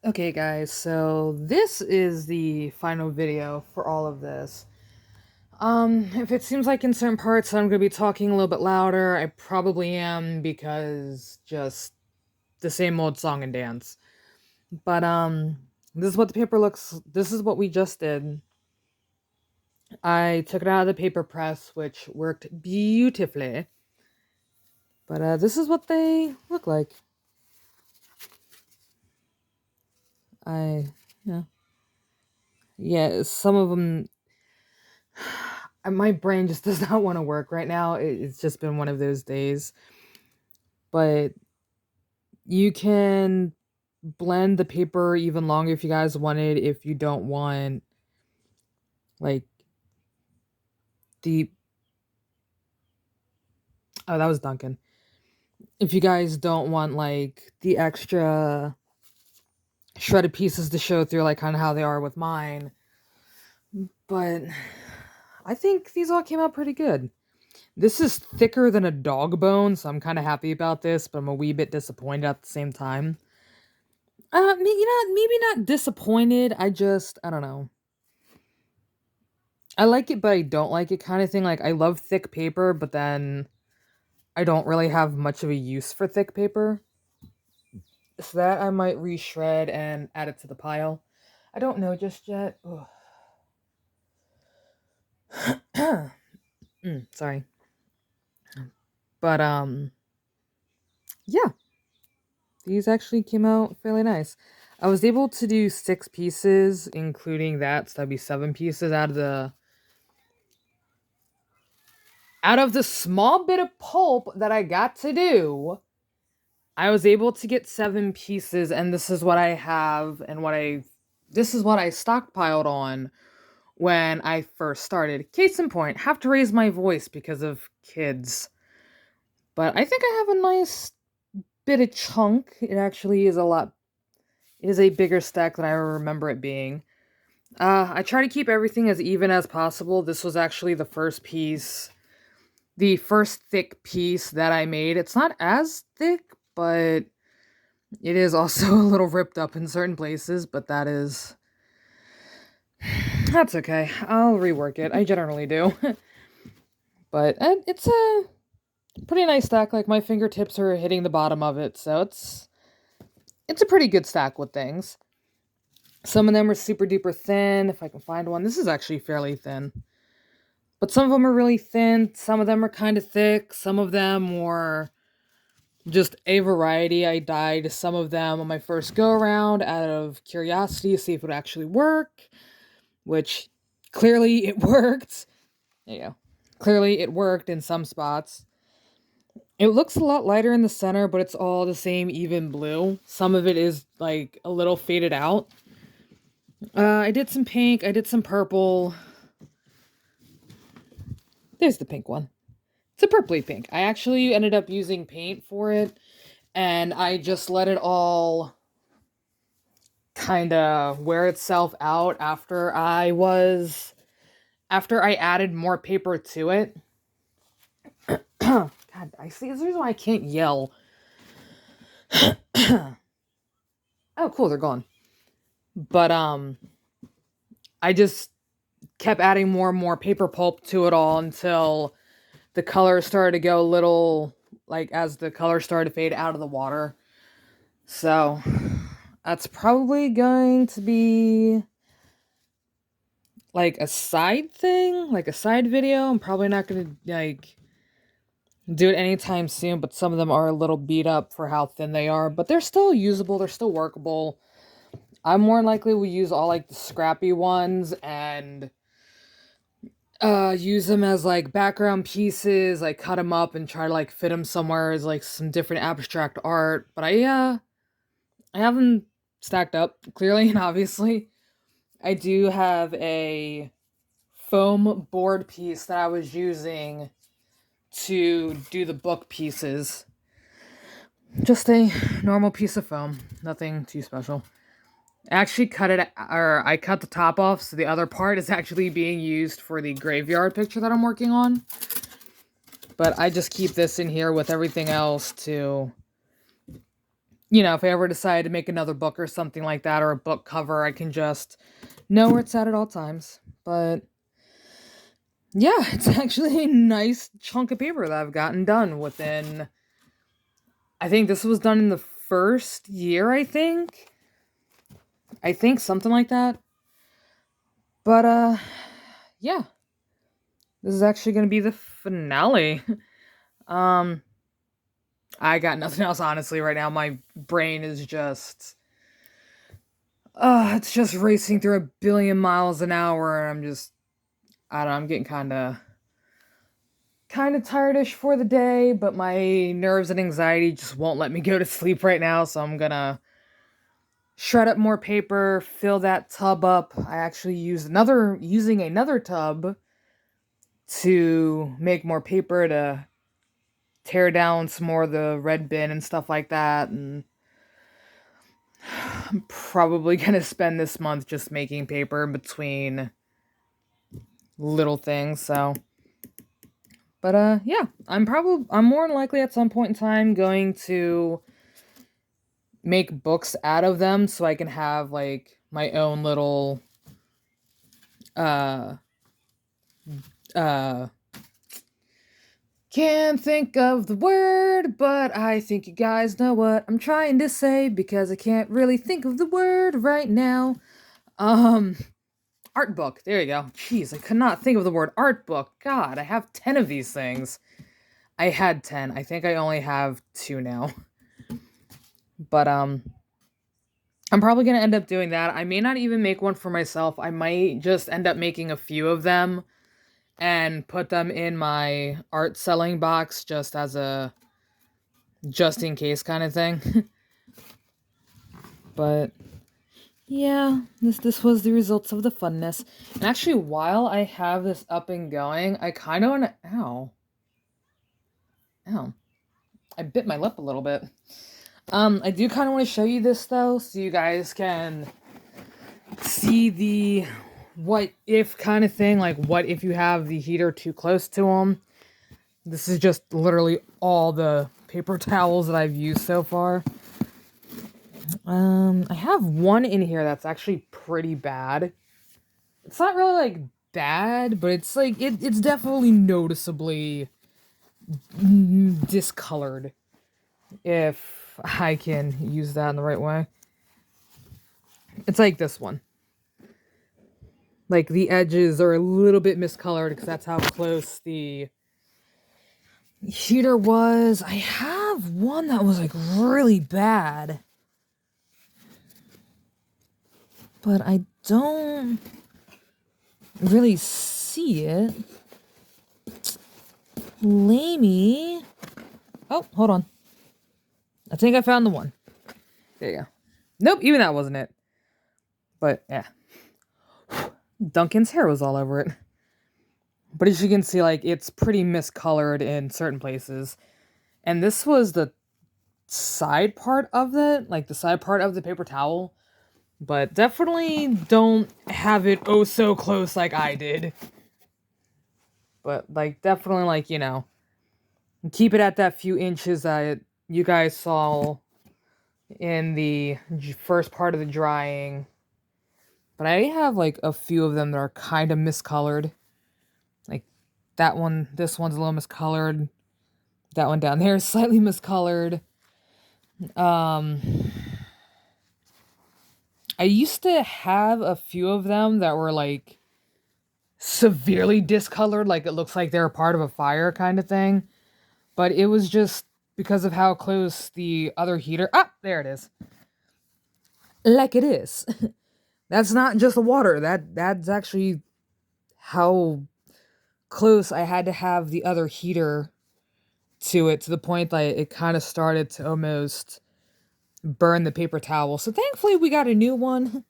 Okay, guys, so this is the final video for all of this. If it seems like in certain parts I'm gonna be talking a little bit louder, I probably am because just the same old song and dance. But this is what the paper looks. This is what we just did. I took it out of the paper press, which worked beautifully. But this is what they look like. I yeah yeah. Some of them my brain just does not want to work right now. It's just been one of those days. But you can blend the paper even longer if you guys wanted, if you don't want like deep. Oh, that was Duncan. If you guys don't want like the extra shredded pieces to show through, like kind of how they are with mine. But I think these all came out pretty good. This is thicker than a dog bone, so I'm kind of happy about this, but I'm a wee bit disappointed at the same time. Maybe not disappointed. I don't know. I like it, but I don't like it kind of thing. Like, I love thick paper, but then I don't really have much of a use for thick paper. So that I might reshred and add it to the pile. I don't know just yet. Sorry. But, yeah, these actually came out fairly nice. I was able to do 6 pieces, including that, so that'd be 7 pieces out of the small bit of pulp that I got to do. I was able to get 7 pieces, and this is what I have, and this is what I stockpiled on when I first started. Case in point, have to raise my voice because of kids. But I think I have a nice bit of chunk. It actually is it is a bigger stack than I remember it being. I try to keep everything as even as possible. This was actually the first thick piece that I made. It's not as thick, but it is also a little ripped up in certain places, but that's okay. I'll rework it. I generally do. But it's a pretty nice stack. Like, my fingertips are hitting the bottom of it, so it's a pretty good stack with things. Some of them are super duper thin, if I can find one. This is actually fairly thin. But some of them are really thin, some of them are kind of thick, some of them were just a variety. I dyed some of them on my first go around out of curiosity to see if it would actually work, which clearly it worked. Yeah, clearly it worked in some spots. It looks a lot lighter in the center, but it's all the same even blue. Some of it is like a little faded out. I did some pink, I did some purple. There's the pink one. It's a purpley pink. I actually ended up using paint for it, and I just let it all kind of wear itself out after I added more paper to it. God, I see. There's a reason why I can't yell. Oh, cool, they're gone. But I just kept adding more and more paper pulp to it all until the color started to go a little, like, as the color started to fade out of the water. So that's probably going to be like a side thing, like a side video. I'm probably not gonna like do it anytime soon, but some of them are a little beat up for how thin they are, but they're still usable, they're still workable. I more likely will use all like the scrappy ones and use them as like background pieces, like cut them up and try to like fit them somewhere as like some different abstract art. But I have them stacked up clearly and obviously. I do have a foam board piece that I was using to do the book pieces. Just a normal piece of foam, nothing too special. I cut the top off, so the other part is actually being used for the graveyard picture that I'm working on. But I just keep this in here with everything else to if I ever decide to make another book or something like that, or a book cover, I can just know where it's at all times. But yeah, it's actually a nice chunk of paper that I've gotten done within. I think this was done in the first year, I think. I think something like that. But yeah. This is actually going to be the finale. um I got nothing else honestly right now. My brain is just it's just racing through 1 billion miles an hour, and I don't know, I'm getting kind of tiredish for the day, but my nerves and anxiety just won't let me go to sleep right now, so I'm gonna shred up more paper, fill that tub up. I actually using another tub to make more paper to tear down some more of the red bin and stuff like that. And I'm probably gonna spend this month just making paper between little things. So, but yeah, I'm more than likely at some point in time going to make books out of them so I can have like my own little uh uh can't think of the word, but I think you guys know what I'm trying to say because I can't really think of the word right now. Um Art book. There you go. Jeez, I could not think of the word art book. God, I have 10 of these things. I had 10. I think I only have 2 now. But I'm probably going to end up doing that. I may not even make one for myself. I might just end up making a few of them and put them in my art selling box just as a just in case kind of thing. But yeah, this was the results of the funness. And actually, while I have this up and going, I kind of want to ow. I bit my lip a little bit. I do kind of want to show you this though, so you guys can see the what if kind of thing. Like, what if you have the heater too close to them? This is just literally all the paper towels that I've used so far. I have one in here that's actually pretty bad. It's not really like bad, but it's like it's definitely noticeably discolored, if I can use that in the right way. It's like this one. Like the edges are a little bit miscolored because that's how close the heater was. I have one that was like really bad, but I don't really see it. Lamey. Oh, hold on. I think I found the one. There you go. Nope, even that wasn't it. But yeah. Duncan's hair was all over it. But as you can see, like, it's pretty miscolored in certain places. And this was the side part of it, like the side part of the paper towel. But definitely don't have it oh so close like I did. But, like, definitely, like, keep it at that few inches that you guys saw in the first part of the drying. But I have, like, a few of them that are kind of miscolored. Like, that one, this one's a little miscolored. That one down there is slightly miscolored. I used to have a few of them that were, like, severely discolored, like it looks like they're part of a fire kind of thing. But it was just because of how close the other heater... Ah, there it is. Like it is. That's not just the water. That's actually how close I had to have the other heater to it, to the point that it kind of started to almost burn the paper towel. So thankfully we got a new one.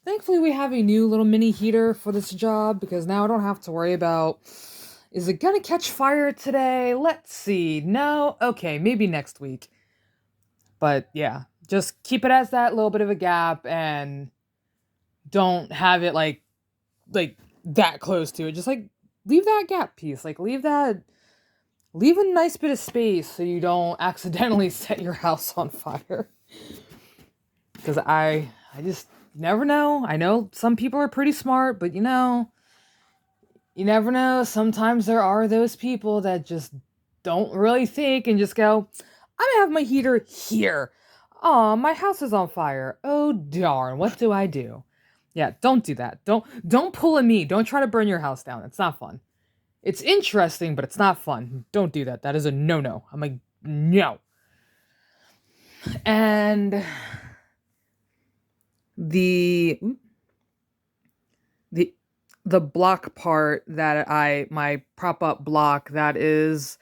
Thankfully we have a new little mini heater for this job, because now I don't have to worry about, is it gonna catch fire today? Let's see. No? Okay, maybe next week. But yeah, just keep it as that little bit of a gap and don't have it like that close to it. Just like leave that gap piece. Like leave a nice bit of space so you don't accidentally set your house on fire. Because I just never know. I know some people are pretty smart, but you never know. Sometimes there are those people that just don't really think and just go, I'm gonna have my heater here. Oh, my house is on fire. Oh darn, what do I do? Yeah, don't do that. Don't pull a me. Don't try to burn your house down. It's not fun. It's interesting, but it's not fun. Don't do that. That is a no-no. I'm like, no. And the the the block part that my prop up block that is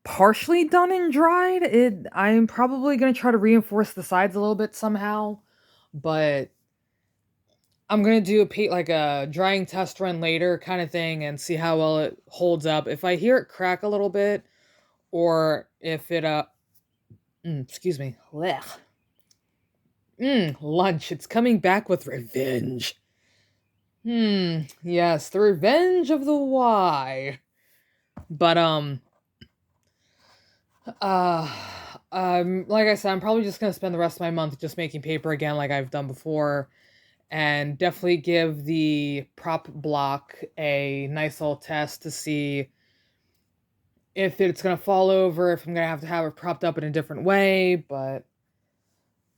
partially done and dried. I'm probably gonna try to reinforce the sides a little bit somehow, but I'm gonna do like a drying test run later kind of thing and see how well it holds up. If I hear it crack a little bit, or if it excuse me, blech. Lunch. It's coming back with revenge. Yes, the revenge of the Y. But uh like I said, I'm probably just gonna spend the rest of my month just making paper again like I've done before, and definitely give the prop block a nice little test to see if it's gonna fall over, if I'm gonna have to have it propped up in a different way, but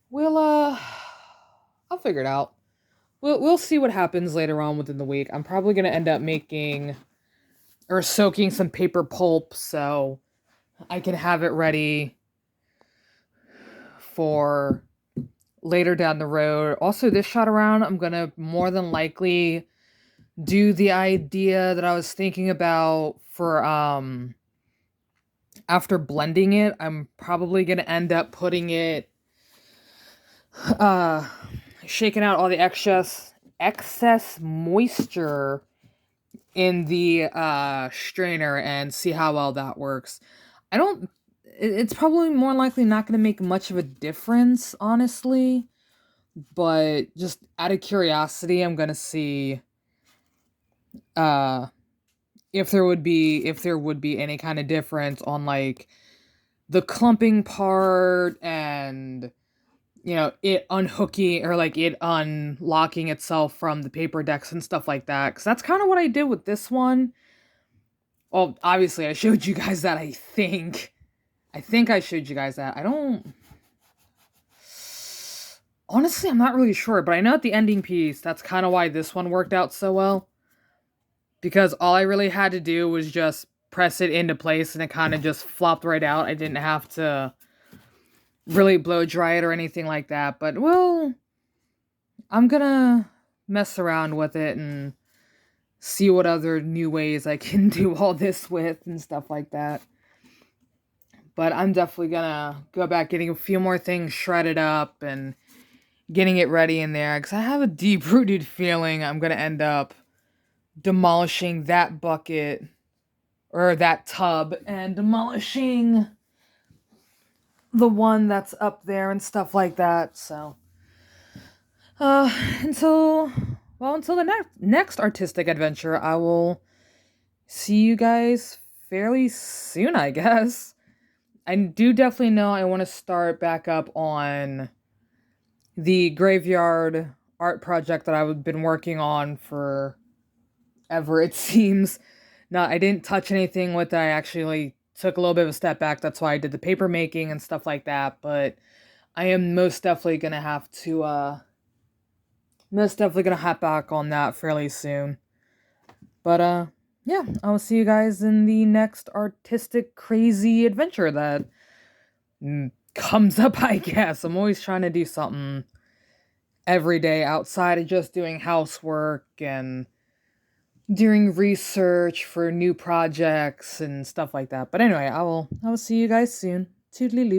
we'll I'll figure it out. We'll see what happens later on within the week. I'm probably gonna end up making or soaking some paper pulp so I can have it ready for later down the road. Also, this shot around, I'm gonna more than likely do the idea that I was thinking about for after blending it. I'm probably gonna end up putting it uh shaking out all the excess moisture in the strainer and see how well that works. I don't it's probably more likely not going to make much of a difference, honestly, but just out of curiosity, I'm going to see uh if there would be any kind of difference on like the clumping part and it unhooking or like it unlocking itself from the paper decks and stuff like that, because that's kind of what I did with this one. Well, obviously I showed you guys that. I think I showed you guys that. I don't honestly, I'm not really sure, but I know at the ending piece that's kind of why this one worked out so well, because all I really had to do was just press it into place and it kind of just flopped right out. I didn't have to really blow dry it or anything like that. But well, I'm gonna mess around with it and see what other new ways I can do all this with and stuff like that. But I'm definitely gonna go back getting a few more things shredded up and getting it ready in there, because I have a deep-rooted feeling I'm gonna end up demolishing that bucket or that tub and demolishing the one that's up there and stuff like that. So uh until until the next artistic adventure, I will see you guys fairly soon, I guess. I do definitely know I want to start back up on the graveyard art project that I've been working on for ever, it seems. No, I didn't touch anything with it. I actually took a little bit of a step back. That's why I did the paper making and stuff like that. But I am most definitely gonna have to most definitely gonna hop back on that fairly soon. But yeah, I'll see you guys in the next artistic crazy adventure that comes up, I guess. I'm always trying to do something every day outside of just doing housework and doing research for new projects and stuff like that. But anyway, I will see you guys soon. Toodly